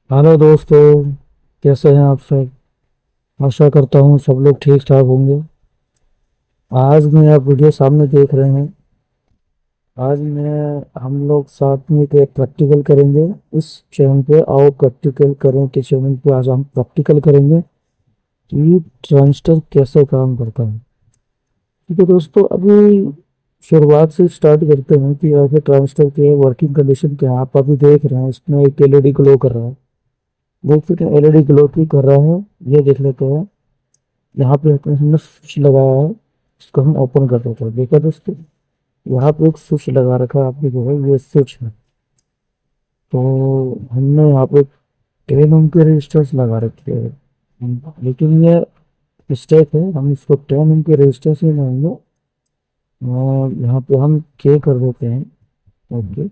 Hello दोस्तों। कैसे हैं आप सब? आशा करता हूँ सब लोग ठीक ठाक होंगे। आज में आप वीडियो सामने देख रहे हैं। आज मैं हम लोग साथ में एक प्रैक्टिकल करेंगे। इस चैनल पे आओ प्रैक्टिकल करें के चैनल पे आज हम प्रैक्टिकल करेंगे कि ट्रांजिस्टर कैसे काम करता है। ठीक है दोस्तों, अभी शुरुआत से स्टार्ट करते हैं कि आगे ट्रांजिस्टर के वर्किंग कंडीशन क्या है। आप अभी देख रहे हैं इसमें एक एलईडी ग्लो कर रहा है। देख सकते हैं एलईडी ग्लो क्यों कर रहा है, ये देख लेते हैं। यहाँ पे हमने स्विच लगाया है, इसको हम ओपन कर देते हैं। देखा दोस्तों, यहाँ पे एक स्विच लगा रखा है आपने, जो है ये स्विच है। तो हमने यहाँ पे 10 ओम के रेजिस्टेंस लगा रखे हैं। लेकिन ये मिस्टेक है, हम इसको 10 ओम के रेजिस्टेंस ही लगाएंगे और यहाँ पे हम के कर देते हैं। ओके,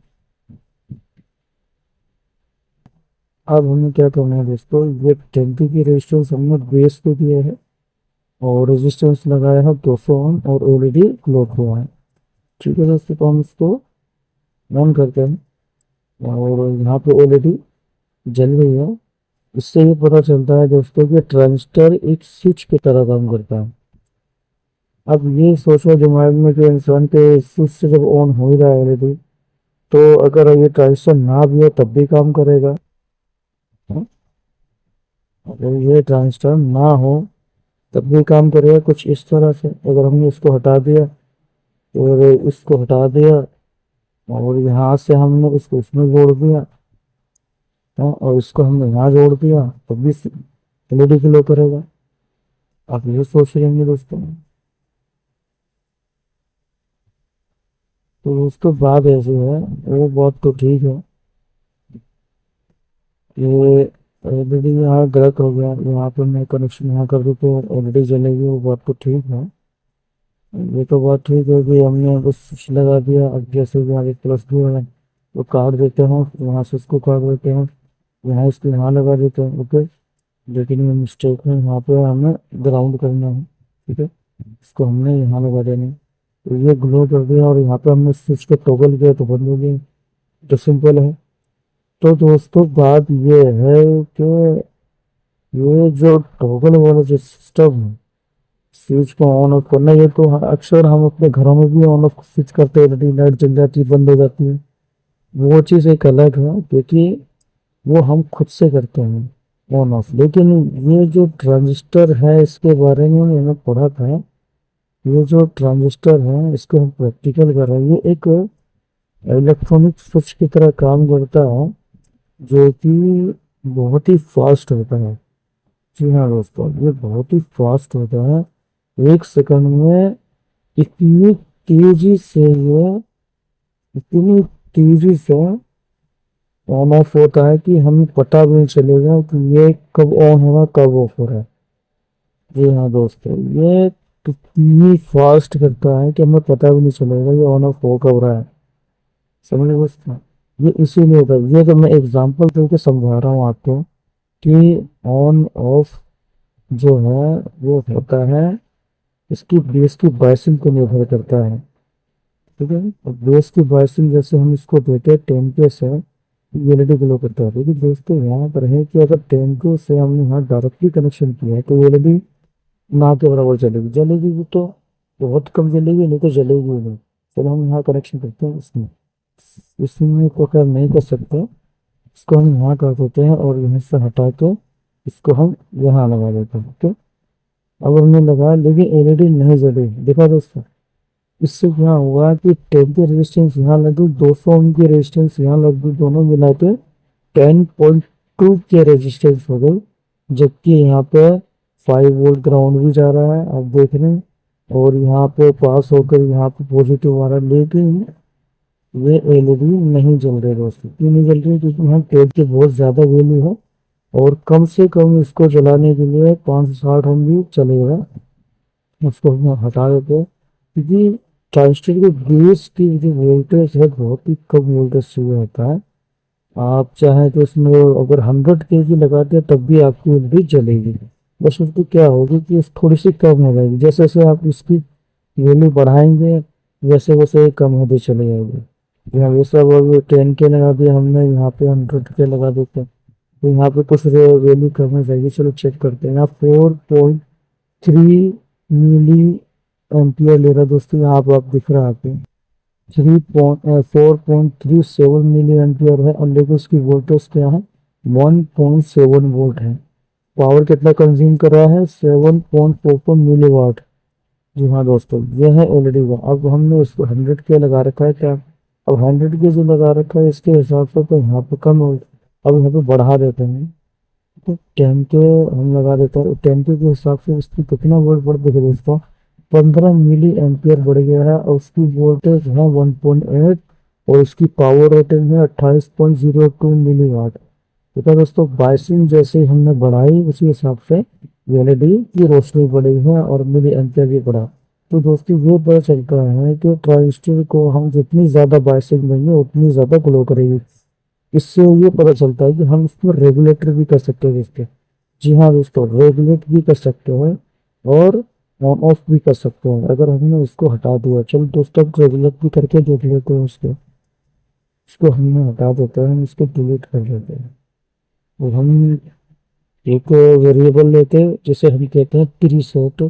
अब हमें क्या करना है दोस्तों, ये 10 की रेजिस्टेंस हमने बेस को दिया है और रेजिस्टेंस लगाया है 200 ओम और ऑलरेडी क्लोज हुआ है। ठीक है दोस्तों, तो हम इसको ऑन करते हैं और यहाँ पे ऑलरेडी जल गई है। इससे ये पता चलता है दोस्तों कि ट्रांजिस्टर एक स्विच की तरह काम करता है। अब ये सोचो दिमाग में कि इंसान के स्विच से जब ऑन हो ही रहा है ऑलरेडी, तो अगर ये ट्रांजिस्टर ना भी हो तब भी काम करेगा। हाँ? अगर ये ट्रांजिस्टर ना हो तब भी काम करेगा कुछ इस तरह से। अगर हमने इसको हटा दिया और इसको हटा दिया और यहाँ से हमने इसको इसमें जोड़ दिया, हाँ, और इसको हमने यहाँ जोड़ दिया तो भी एलईडी ग्लो करेगा। आप ये सोच लेंगे दोस्तों। तो दोस्तों बात ऐसी है, वो बात तो ठीक है, ये एलईडी यहाँ गलत हो गया, यहाँ पर मैं कनेक्शन यहाँ कर दूँ तो एलईडी जलेगी, वो बात तो ठीक है। ये तो बात ठीक है कि हमने बस स्विच लगा दिया। अब जैसे कि आगे प्लस भी है तो काट देते हैं, वहाँ से इसको काट देते हैं, यहाँ इसको यहाँ लगा देते हैं। ओके, लेकिन ये मिस्टेक है, यहाँ पे हमें ग्राउंड करना है। ठीक है, इसको हमने यहाँ लगा देना है। तो ये ग्लो कर दिया और यहाँ पे हमने स्विच को टॉगल किया तो बंद हो गया। तो सिंपल है। तो दोस्तों बात ये है कि ये जो टॉगल वाला जो सिस्टम है, स्विच को ऑन ऑफ करना, ये तो अक्सर हम अपने घरों में भी ऑन ऑफ स्विच करते हैं, लाइट जल जाती है, बंद हो जाती है। वो चीज़ एक अलग है क्योंकि वो हम खुद से करते हैं ऑन ऑफ। लेकिन ये जो ट्रांजिस्टर है इसके बारे में मैंने पढ़ा था। ये जो ट्रांजिस्टर है इसको हम प्रैक्टिकल कर रहे हैं। ये एक इलेक्ट्रॉनिक स्विच की तरह काम करता है जो कि बहुत ही फास्ट होता है। जी हाँ दोस्तों, ये बहुत ही फास्ट होता है। 1 सेकंड में इतनी तेजी से ये इतनी तेजी से ऑन ऑफ होता है कि हमें पता भी नहीं चलेगा कि ये कब ऑन हो रहा है कब ऑफ हो रहा है। जी हाँ दोस्तों, ये इतनी फास्ट करता है कि हमें पता भी नहीं चलेगा ये ऑन ऑफ हो कब रहा है। समझ दोस्तों, ये इसीलिए होता है। ये तो मैं एग्जांपल देके समझा रहा हूँ आपको कि ऑन ऑफ जो है वो होता है, इसकी बेस की बायसिंग को निर्भर करता है। ठीक है, और बेस की बायसिंग जैसे हम इसको देते हैं 10 से एलईडी ग्लो करता है। लेकिन दोस्तों यहाँ पर है कि अगर 10 से हमने यहाँ डायरेक्टली कनेक्शन किया है तो एलईडी ना के बराबर जलेगी। जलेगी भी तो बहुत कम जलेगी, नहीं तो जलेगी ही नहीं। चलो हम यहाँ कनेक्शन करते हैं इसमें। इसमें तो खैर नहीं कर सकते, इसको हम यहाँ कर देते हैं और यहाँ से हटा के इसको हम यहाँ लगा देते हैं। ठीक, अब हमने लगाया लेकिन एलईडी नहीं जली। देखा दोस्तों, इससे क्या हुआ कि 10 की रेजिस्टेंस यहाँ लगी, 200 ओम की रेजिस्टेंस यहाँ लगी, दोनों मिला के 10.2 के रेजिस्टेंस हो गई। जबकि यहाँ पे 5 वोल्ट ग्राउंड भी जा रहा है, आप देख रहे हैं, और यहाँ पे पास होकर यहाँ पे पॉजिटिव आ रहा है। लेकिन ये एलईडी नहीं जल रही दोस्तों। क्यों नहीं जल रही? क्योंकि यहाँ टेप की बहुत ज्यादा वैल्यू है और कम से कम इसको जलाने के लिए 560 ओम भी चलेगा। उसको हम हटा देते हैं क्योंकि ट्रांजिस्टर के बेस की जो वोल्टेज है बहुत ही कम वोल्टेज से होता है। आप चाहें तो इसमें अगर 100 kV लगा दें तब भी आपकी एलईडी जलेगी। बस उसको क्या होगी कि थोड़ी सी कम हो जाएगी। जैसे जैसे आप इसकी वैल्यू बढ़ाएंगे वैसे वैसे कम होती चली जाएगी। यहाँ ये सब अभी 10 के लगा दिया हमने, यहाँ पे 100 के लगा देते हैं। तो यहाँ पे कुछ वैल्यू करना चाहिए। चलो चेक करते हैं। यहाँ 4.3 मिली एम्पियर ले रहा है दोस्तों। यहाँ पे आप दिख रहा है आपको 4.37 मिली एम्पियर है, और लेकिन उसकी वोल्टेज क्या है 1.7 वोल्ट है। पावर कितना कंज्यूम कर रहा है 7.44 मिली वाट। जी हाँ दोस्तों, यह है एलईडी का। अब हमने इसको 100 के लगा रखा है क्या। अब 100 के जो लगा रखा है इसके हिसाब से तो यहाँ पे कम हो। अब यहाँ पे बढ़ा देते हैं, तो 10 के हम लगा देते हैं। 10 के हिसाब से इसकी कितना वोल्ट बढ़ देगा दोस्तों 15 मिली एम्पियर बढ़ गया है, और उसकी वोल्टेज है 1.8, और उसकी पावर रेटिंग है 28.02 मिली वाट। ठीक है दोस्तों, बाइसिंग जैसे ही हमने बढ़ाई उसी हिसाब से एलईडी की रोशनी बढ़ी है और मिली एम्पियर भी बढ़ा। तो दोस्तों ये पता चलता है कि ट्रांजिस्टर को हम जितनी ज़्यादा बाइसिंग देंगे उतनी ज़्यादा ग्लो करेगी। इससे ये पता चलता है कि हम इसको रेगुलेटर भी कर सकते हैं दोस्तों। जी हाँ दोस्तों, रेगुलेट भी कर सकते हैं और ऑन ऑफ भी कर सकते हैं। अगर हमने इसको हटा दिया, चलो दोस्तों अब रेगुलेट भी करके देख लेते हैं उसको। इसको हमने हटा देते हैं, हम इसको डिलीट कर देते हैं। तो हम एक वेरिएबल लेते हैं जिसे हम कहते हैं प्रीसेट।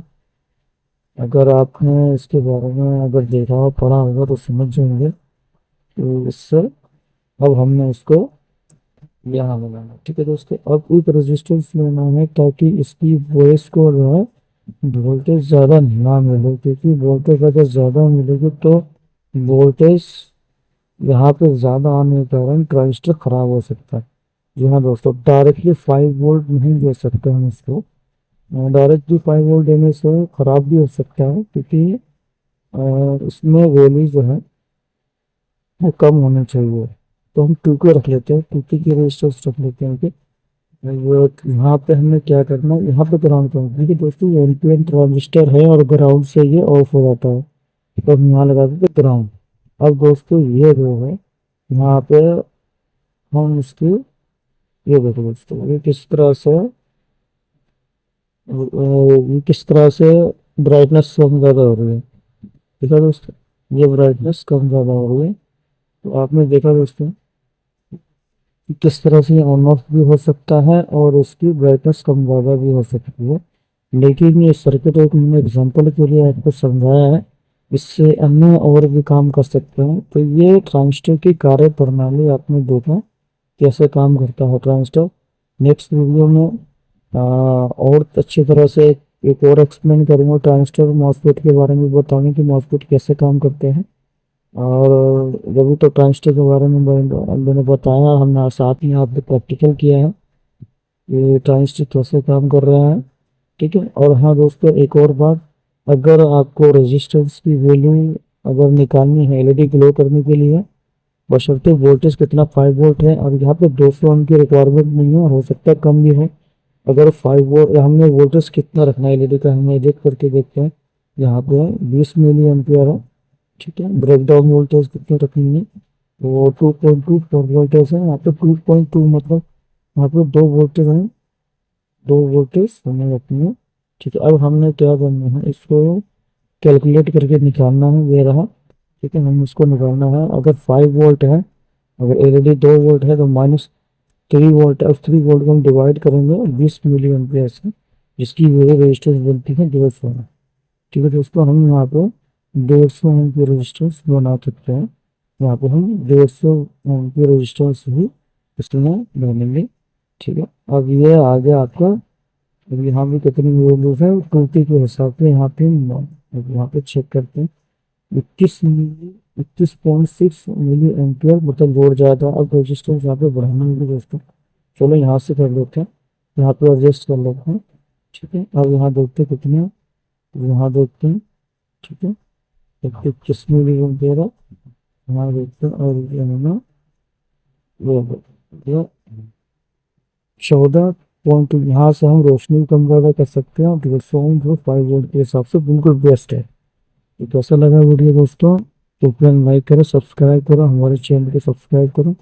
अगर आपने इसके बारे में अगर देखा हो पढ़ा होगा तो समझ जाएंगे। तो इससे अब हमने इसको यहाँ लगाना। ठीक है दोस्तों, अब एक रेजिस्टेंस लेना है ताकि इसकी वॉइस को जो है वोल्टेज ज़्यादा ना मिले, क्योंकि वोल्टेज अगर ज़्यादा मिलेगी तो वोल्टेज यहाँ पे ज़्यादा आने के कारण ट्रांजिस्टर खराब हो सकता है। जी हाँ दोस्तों, डायरेक्टली 5 वोल्ट नहीं दे सकते हम इसको। डायरेक्टली 5 वोल्ट देने से खराब भी हो सकता है, क्योंकि इसमें वैल्यू जो है वो कम होना चाहिए। तो हम 2 के रख लेते हैं, 2 की रेजिस्टेंस रख लेते हैं कि वो यहाँ पे हमें क्या करना है, यहाँ पे ग्राउंड करना है। देखिए दोस्तों, ये एनपीएन ट्रांजिस्टर है और ग्राउंड से ये ऑफ हो जाता है, तो हम यहाँ लगा देते ग्राउंड। अब दोस्तों ये जो है यहाँ पे हम इसकी ये देखो दोस्तों, ये किस तरह से ब्राइटनेस कम ज़्यादा हो रही है। ठीक है दोस्तों, ये ब्राइटनेस कम ज़्यादा हो रही है। तो आपने देखा दोस्तों कि किस तरह से ऑन ऑफ भी हो सकता है और उसकी ब्राइटनेस कम ज़्यादा भी हो सकती है। लेकिन ये सर्किट एक मैंने एग्जांपल के लिए आपको समझाया है, इससे अन्य और भी काम कर सकते हैं। तो ये ट्रांजिस्टर की कार्य प्रणाली आपने देखा कैसे काम करता है ट्रांजिस्टर। नेक्स्ट वीडियो में और अच्छी तरह से एक और एक्सप्लेन करूँगा ट्रांजिस्टर मॉसफेट के बारे में, बताऊंगा कि मॉसफेट कैसे काम करते हैं। और जब तो ट्रांजिस्टर के बारे में मैंने बताया, हमने साथ में आपने प्रैक्टिकल किया है ये ट्रांजिस्टर कैसे काम कर रहा है। ठीक है, और हाँ दोस्तों एक और बात, अगर आपको रेजिस्टेंस की वैल्यू अगर निकालनी है एलईडी ग्लो करने के लिए, बशर्ते वोल्टेज कितना 5 वोल्ट है, और यहाँ पे 200 ओम की रिक्वायरमेंट नहीं है, हो सकता है कम भी हो। अगर 5 वोल्ट हमने वोल्टेज कितना रखना है एलईडी का, हमें एडिट करके देखते हैं। यहाँ पे 20 मिली एम्पियर है। ठीक है, ब्रेकडाउन वोल्टेज कितने रखनी है, तो 2.24 वोल्टेज है। यहाँ पे 2.2 मतलब यहाँ पे 2 वोल्टेज हैं, 2 वोल्टेज हमें रखनी है। ठीक है, अब हमने क्या करना है, इसको कैलकुलेट करके निकालना है, ये रहा। ठीक है, हम इसको निकालना है। अगर 5 वोल्ट है, अगर एलईडी 2 वोल्ट है तो -3 वोल्ट है। उस 3 वोल्ट को हम डिवाइड करेंगे 20 मिली एम्पियर से, जिसकी वैल्यू रेजिस्टेंस बनती है 150। ठीक है दोस्तों, हम यहाँ पे 150 ओम की रेजिस्टेंस बना सकते हैं। यहाँ पे हम 150 ओम की रेजिस्टेंस ही इसमें डालेंगे। ठीक है, अब ये आ गया आपका। अब यहाँ पे कितनी वैल्यूज है 2K के हिसाब से, यहाँ पे अब यहाँ पे चेक करते हैं 21.6 मिली एम्पियर, मतलब लोड ज़्यादा। अब रेजिस्टेंस यहाँ पे बढ़ाना होगा दोस्तों। चलो यहाँ से कर लेते हैं, यहाँ पे एडजस्ट कर लेते हैं। ठीक है, अब यहाँ देखते हैं कितने, यहाँ देखते हैं। ठीक है, 21 मिली एम्पियर है, यहाँ देखते हैं। और ये हमें ये 14 यहाँ से हम रोशनी कम ज़्यादा कर सकते हैं। 150 जो 5 वोल्ट के हिसाब से बिल्कुल बेस्ट है। तो कैसा लगा वीडियो दोस्तों, तो लाइक करो, सब्सक्राइब करो, हमारे चैनल को सब्सक्राइब करो।